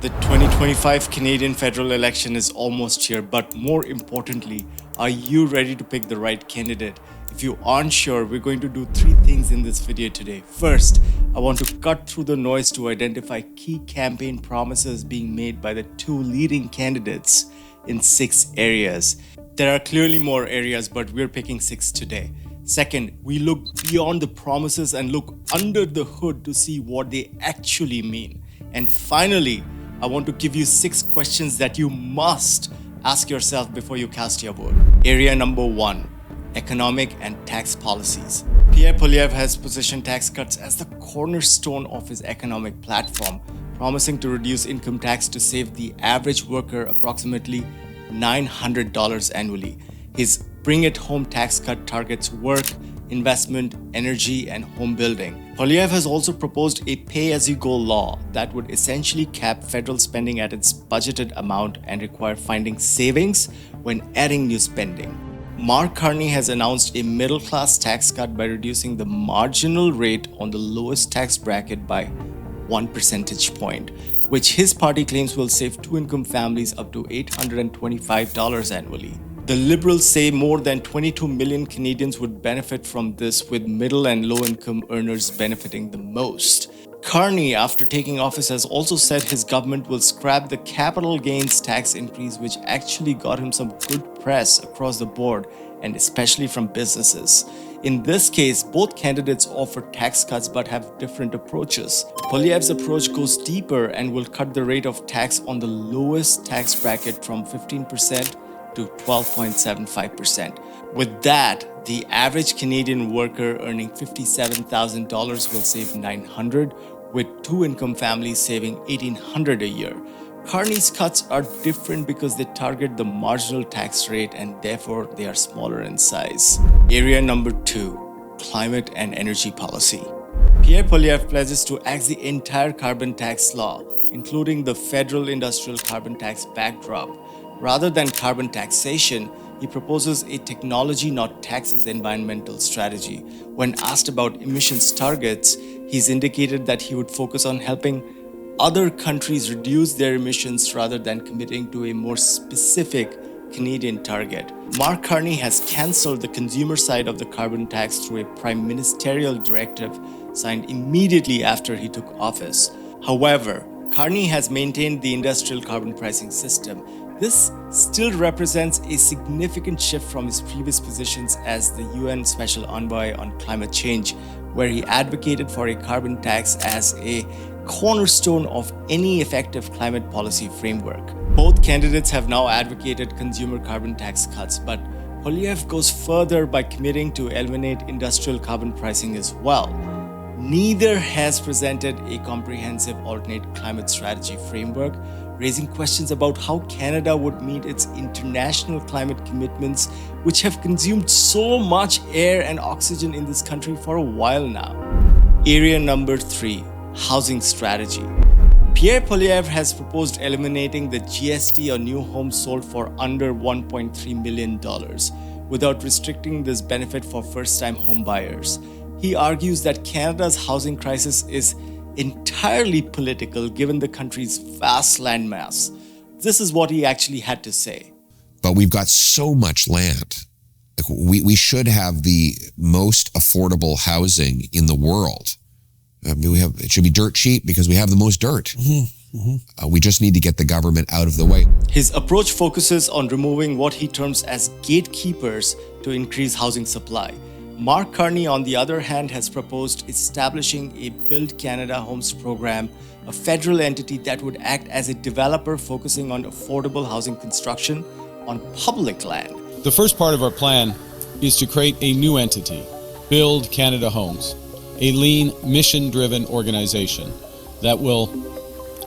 The 2025 Canadian federal election is almost here, but more importantly, are you ready to pick the right candidate? If you aren't sure, we're going to do 3 things in this video today. First, I want to cut through the noise to identify key campaign promises being made by the 2 leading candidates in 6 areas. There are clearly more areas, but we're picking 6 today. Second, we look beyond the promises and look under the hood to see what they actually mean. And finally, I want to give you 6 questions that you must ask yourself before you cast your vote. Area number 1, economic and tax policies. Pierre Poilievre has positioned tax cuts as the cornerstone of his economic platform, promising to reduce income tax to save the average worker approximately $900 annually. His Bring It Home tax cut targets work, investment, energy, and home building. Poilievre has also proposed a pay-as-you-go law that would essentially cap federal spending at its budgeted amount and require finding savings when adding new spending. Carney has announced a middle-class tax cut by reducing the marginal rate on the lowest tax bracket by 1 percentage point, which his party claims will save 2-income families up to $825 annually. The Liberals say more than 22 million Canadians would benefit from this, with middle and low-income earners benefiting the most. Carney, after taking office, has also said his government will scrap the capital gains tax increase, which actually got him some good press across the board and especially from businesses. In this case, both candidates offer tax cuts but have different approaches. Poilievre's approach goes deeper and will cut the rate of tax on the lowest tax bracket from 15% to 12.75%. With that, the average Canadian worker earning $57,000 will save $900, with 2-income families saving $1,800 a year. Carney's cuts are different because they target the marginal tax rate and therefore they are smaller in size. Area number 2, climate and energy policy. Pierre Poilievre pledges to axe the entire carbon tax law, including the federal industrial carbon tax backdrop. Rather than carbon taxation, he proposes a technology not taxes environmental strategy. When asked about emissions targets, he's indicated that he would focus on helping other countries reduce their emissions rather than committing to a more specific Canadian target. Carney has cancelled the consumer side of the carbon tax through a prime ministerial directive signed immediately after he took office. However, Carney has maintained the industrial carbon pricing system. This still represents a significant shift from his previous positions as the UN Special Envoy on Climate Change, where he advocated for a carbon tax as a cornerstone of any effective climate policy framework. Both candidates have now advocated consumer carbon tax cuts, but Poilievre goes further by committing to eliminate industrial carbon pricing as well. Neither has presented a comprehensive alternate climate strategy framework, raising questions about how Canada would meet its international climate commitments, which have consumed so much air and oxygen in this country for a while now. Area number 3, housing strategy. Pierre Poilievre has proposed eliminating the GST on new homes sold for under $1.3 million, without restricting this benefit for first-time home buyers. He argues that Canada's housing crisis is entirely political given the country's vast landmass. This is what he actually had to say. But we've got so much land. We should have the most affordable housing in the world. It should be dirt cheap because we have the most dirt. We just need to get the government out of the way. His approach focuses on removing what he terms as gatekeepers to increase housing supply. Carney, on the other hand, has proposed establishing a Build Canada Homes program, a federal entity that would act as a developer focusing on affordable housing construction on public land. The first part of our plan is to create a new entity, Build Canada Homes, a lean, mission-driven organization that will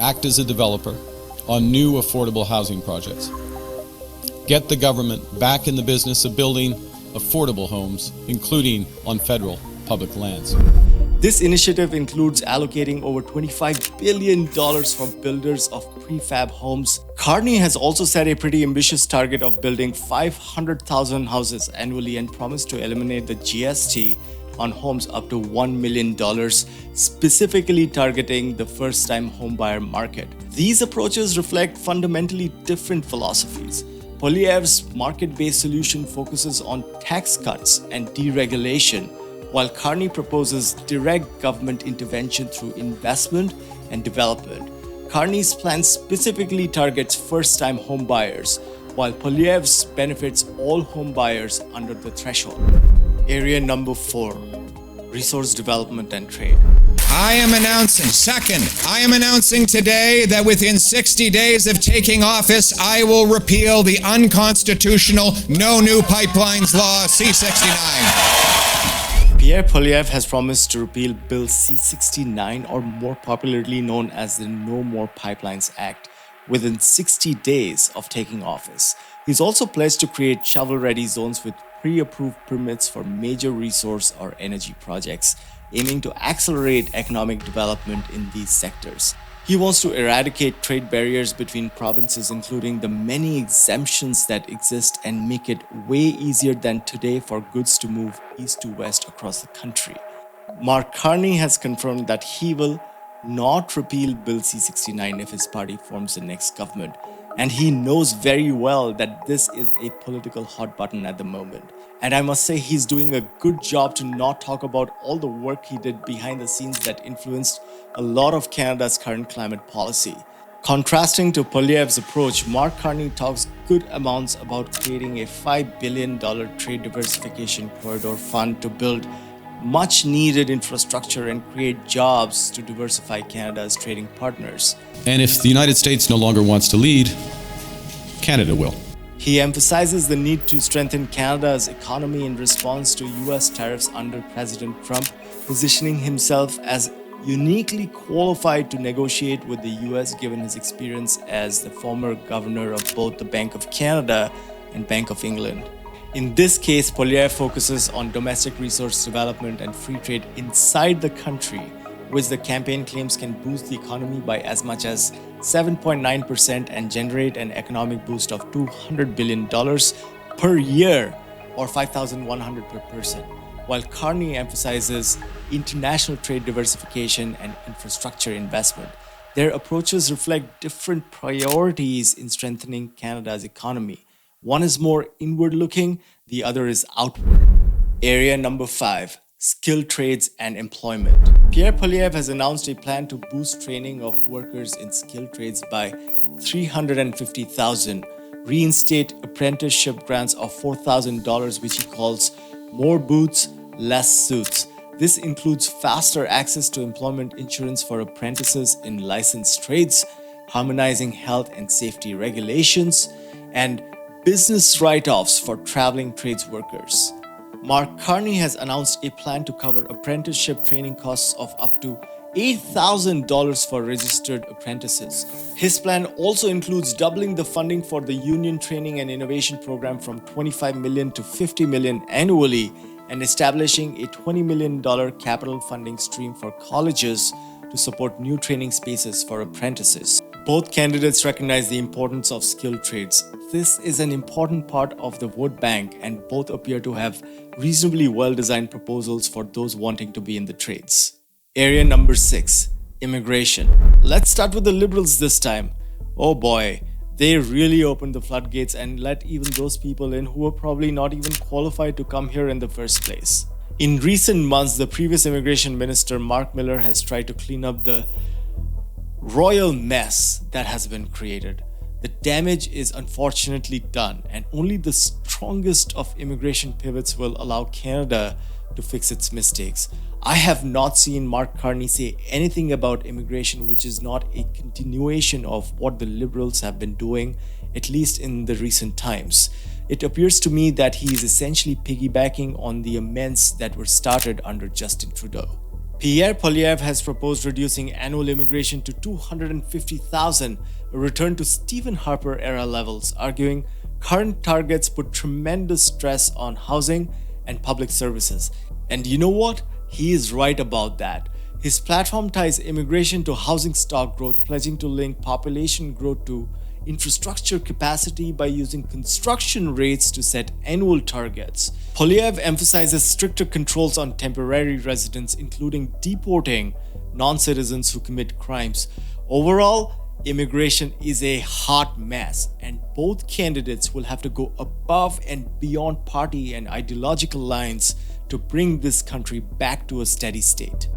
act as a developer on new affordable housing projects. Get the government back in the business of building affordable homes, including on federal public lands. This initiative includes allocating over $25 billion for builders of prefab homes. Carney has also set a pretty ambitious target of building 500,000 houses annually and promised to eliminate the GST on homes up to $1 million, specifically targeting the first-time homebuyer market. These approaches reflect fundamentally different philosophies. Poilievre's market-based solution focuses on tax cuts and deregulation, while Carney proposes direct government intervention through investment and development. Carney's plan specifically targets first-time homebuyers, while Poilievre's benefits all homebuyers under the threshold. Area number 4, resource development and trade. I am announcing today that within 60 days of taking office, I will repeal the unconstitutional No New Pipelines Law C-69. Pierre Poilievre has promised to repeal Bill C-69, or more popularly known as the No More Pipelines Act, within 60 days of taking office. He's also pledged to create shovel-ready zones with pre-approved permits for major resource or energy projects, aiming to accelerate economic development in these sectors. He wants to eradicate trade barriers between provinces, including the many exemptions that exist, and make it way easier than today for goods to move east to west across the country. Mark Carney has confirmed that he will not repeal Bill C-69 if his party forms the next government. And he knows very well that this is a political hot button at the moment. And I must say he's doing a good job to not talk about all the work he did behind the scenes that influenced a lot of Canada's current climate policy. Contrasting to Poilievre's approach, Mark Carney talks good amounts about creating a $5 billion trade diversification corridor fund to build much needed infrastructure and create jobs to diversify Canada's trading partners. And if the United States no longer wants to lead, Canada will. He emphasizes the need to strengthen Canada's economy in response to US tariffs under President Trump, positioning himself as uniquely qualified to negotiate with the US given his experience as the former governor of both the Bank of Canada and Bank of England. In this case, Poilievre focuses on domestic resource development and free trade inside the country, which the campaign claims can boost the economy by as much as 7.9% and generate an economic boost of $200 billion per year, or $5,100 per person, while Carney emphasizes international trade diversification and infrastructure investment. Their approaches reflect different priorities in strengthening Canada's economy. One is more inward-looking, the other is outward. Area number 5, skilled trades and employment. Pierre Poilievre has announced a plan to boost training of workers in skilled trades by $350,000, reinstate apprenticeship grants of $4,000, which he calls more boots, less suits. This includes faster access to employment insurance for apprentices in licensed trades, harmonizing health and safety regulations, and business write-offs for traveling trades workers. Mark Carney has announced a plan to cover apprenticeship training costs of up to $8,000 for registered apprentices. His plan also includes doubling the funding for the Union Training and Innovation Program from $25 million to $50 million annually, and establishing a $20 million capital funding stream for colleges to support new training spaces for apprentices. Both candidates recognize the importance of skilled trades. This is an important part of the vote bank, and both appear to have reasonably well-designed proposals for those wanting to be in the trades. Area number 6, immigration. Let's start with the Liberals this time. Oh boy, they really opened the floodgates and let even those people in who were probably not even qualified to come here in the first place. In recent months, the previous immigration minister, Mark Miller, has tried to clean up the royal mess that has been created. The damage is unfortunately done, and only the strongest of immigration pivots will allow Canada to fix its mistakes. I have not seen Mark Carney say anything about immigration which is not a continuation of what the Liberals have been doing, at least in the recent times. It appears to me that he is essentially piggybacking on the amends that were started under Justin Trudeau. Pierre Poilievre has proposed reducing annual immigration to 250,000, a return to Stephen Harper era levels, arguing current targets put tremendous stress on housing and public services. And you know what? He is right about that. His platform ties immigration to housing stock growth, pledging to link population growth to infrastructure capacity by using construction rates to set annual targets. Poilievre emphasizes stricter controls on temporary residents, including deporting non-citizens who commit crimes. Overall, immigration is a hot mess, and both candidates will have to go above and beyond party and ideological lines to bring this country back to a steady state.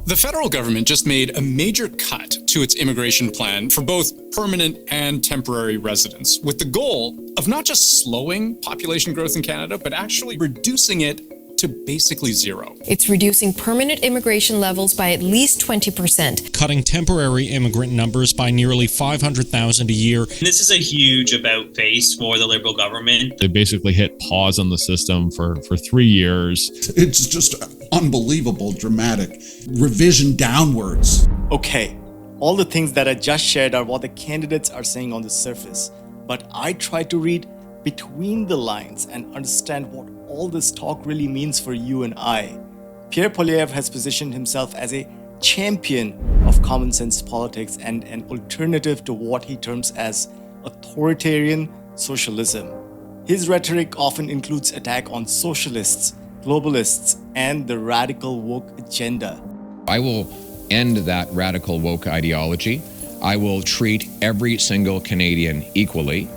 The federal government just made a major cut to its immigration plan for both permanent and temporary residents, with the goal of not just slowing population growth in Canada, but actually reducing it to basically zero. It's reducing permanent immigration levels by at least 20%. Cutting temporary immigrant numbers by nearly 500,000 a year. This is a huge about face for the Liberal government. They basically hit pause on the system for 3 years. It's just unbelievable, dramatic revision downwards. Okay, all the things that I just shared are what the candidates are saying on the surface, but I try to read between the lines and understand what all this talk really means for you and I. Pierre Poilievre has positioned himself as a champion of common sense politics and an alternative to what he terms as authoritarian socialism. His rhetoric often includes attack on socialists, globalists, and the radical woke agenda. I will end that radical woke ideology. I will treat every single Canadian equally.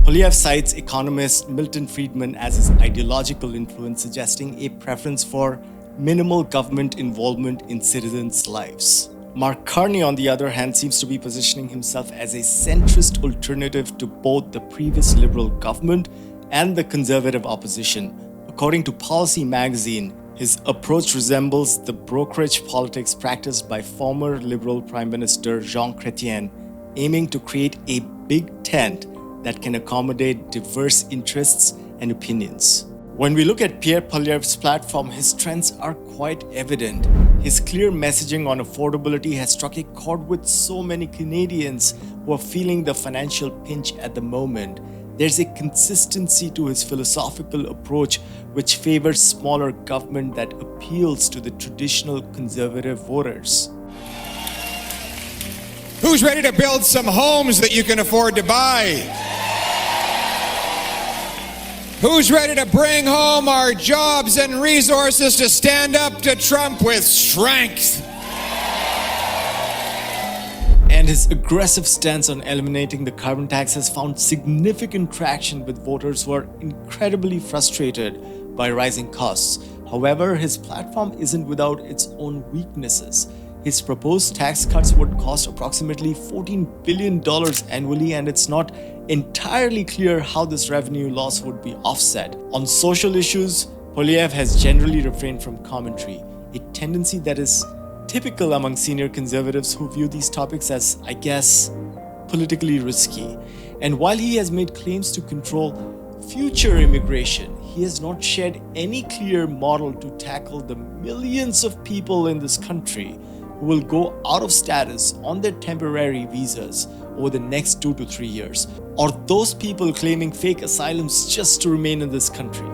Poilievre cites economist Milton Friedman as his ideological influence, suggesting a preference for minimal government involvement in citizens' lives. Mark Carney, on the other hand, seems to be positioning himself as a centrist alternative to both the previous Liberal government and the Conservative opposition. According to Policy magazine, his approach resembles the brokerage politics practiced by former Liberal Prime Minister Jean Chrétien, aiming to create a big tent that can accommodate diverse interests and opinions. When we look at Pierre Poilievre's platform, his strengths are quite evident. His clear messaging on affordability has struck a chord with so many Canadians who are feeling the financial pinch at the moment. There's a consistency to his philosophical approach which favors smaller government that appeals to the traditional conservative voters. Who's ready to build some homes that you can afford to buy? Who's ready to bring home our jobs and resources to stand up to Trump with strength? And his aggressive stance on eliminating the carbon tax has found significant traction with voters who are incredibly frustrated by rising costs. However, his platform isn't without its own weaknesses. His proposed tax cuts would cost approximately $14 billion annually, and it's not entirely clear how this revenue loss would be offset. On social issues, Poilievre has generally refrained from commentary, a tendency that is typical among senior conservatives who view these topics as, I guess, politically risky. And while he has made claims to control future immigration, he has not shared any clear model to tackle the millions of people in this country who will go out of status on their temporary visas over the next 2 to 3 years, or those people claiming fake asylums just to remain in this country.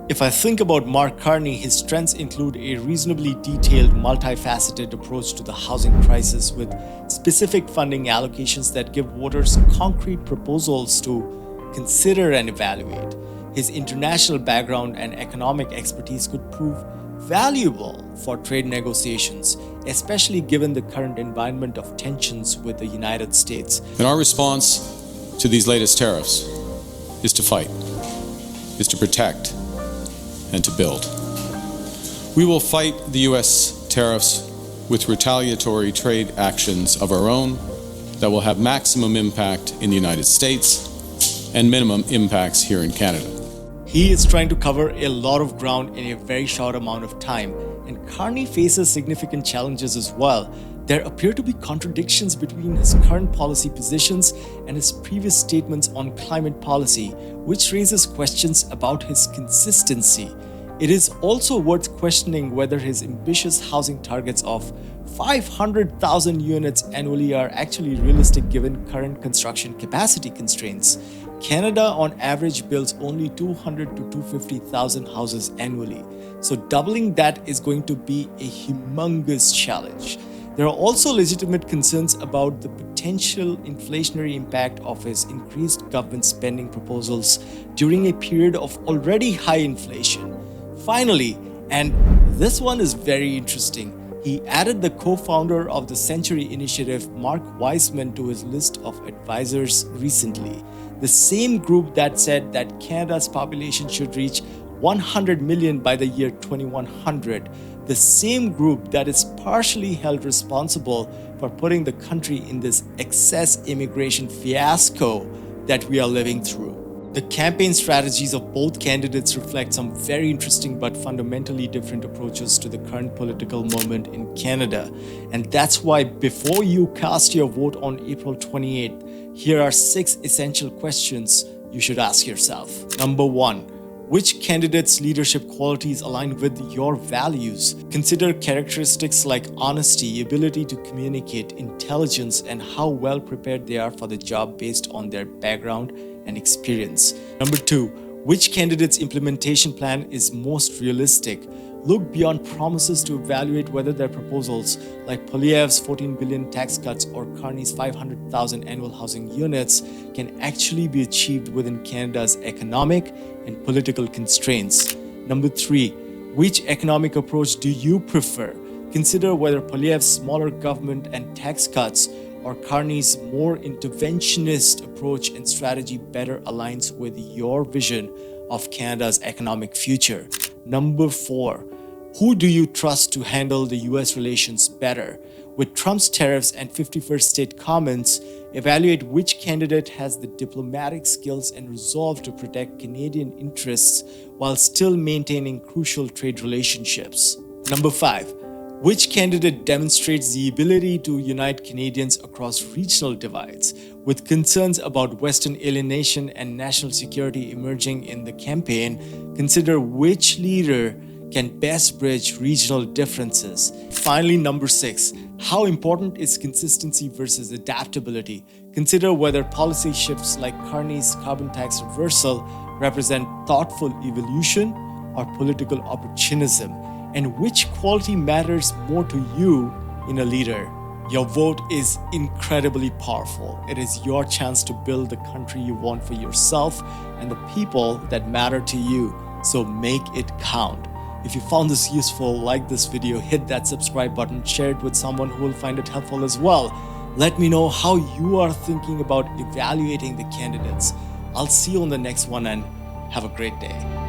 If I think about Mark Carney, his strengths include a reasonably detailed, multifaceted approach to the housing crisis with specific funding allocations that give voters concrete proposals to consider and evaluate. His international background and economic expertise could prove valuable for trade negotiations, especially given the current environment of tensions with the United States. And our response to these latest tariffs is to fight, is to protect, and to build. We will fight the U.S. tariffs with retaliatory trade actions of our own that will have maximum impact in the United States and minimum impacts here in Canada. He is trying to cover a lot of ground in a very short amount of time, and Carney faces significant challenges as well. There appear to be contradictions between his current policy positions and his previous statements on climate policy, which raises questions about his consistency. It is also worth questioning whether his ambitious housing targets of 500,000 units annually are actually realistic given current construction capacity constraints. Canada on average builds only 200 to 250,000 houses annually, so doubling that is going to be a humongous challenge. There are also legitimate concerns about the potential inflationary impact of his increased government spending proposals during a period of already high inflation. Finally, and this one is very interesting, he added the co-founder of the Century Initiative, Mark Wiseman, to his list of advisors recently. The same group that said that Canada's population should reach 100 million by the year 2100. The same group that is partially held responsible for putting the country in this excess immigration fiasco that we are living through. The campaign strategies of both candidates reflect some very interesting but fundamentally different approaches to the current political moment in Canada. And that's why before you cast your vote on April 28th, here are 6 essential questions you should ask yourself. Number 1. Which candidate's leadership qualities align with your values? Consider characteristics like honesty, ability to communicate, intelligence, and how well prepared they are for the job based on their background and experience. Number 2, which candidate's implementation plan is most realistic? Look beyond promises to evaluate whether their proposals, like Poilievre's 14 billion tax cuts or Carney's 500,000 annual housing units, can actually be achieved within Canada's economic and political constraints. Number 3, which economic approach do you prefer? Consider whether Poilievre's smaller government and tax cuts or Carney's more interventionist approach and strategy better aligns with your vision of Canada's economic future. Number 4, who do you trust to handle the US relations better? With Trump's tariffs and 51st state comments, evaluate which candidate has the diplomatic skills and resolve to protect Canadian interests while still maintaining crucial trade relationships. Number 5, which candidate demonstrates the ability to unite Canadians across regional divides? With concerns about Western alienation and national security emerging in the campaign, consider which leader can best bridge regional differences. Finally, number 6, how important is consistency versus adaptability? Consider whether policy shifts like Carney's carbon tax reversal represent thoughtful evolution or political opportunism, and which quality matters more to you in a leader. Your vote is incredibly powerful. It is your chance to build the country you want for yourself and the people that matter to you. So make it count. If you found this useful, like this video, hit that subscribe button, share it with someone who will find it helpful as well. Let me know how you are thinking about evaluating the candidates. I'll see you on the next one and have a great day.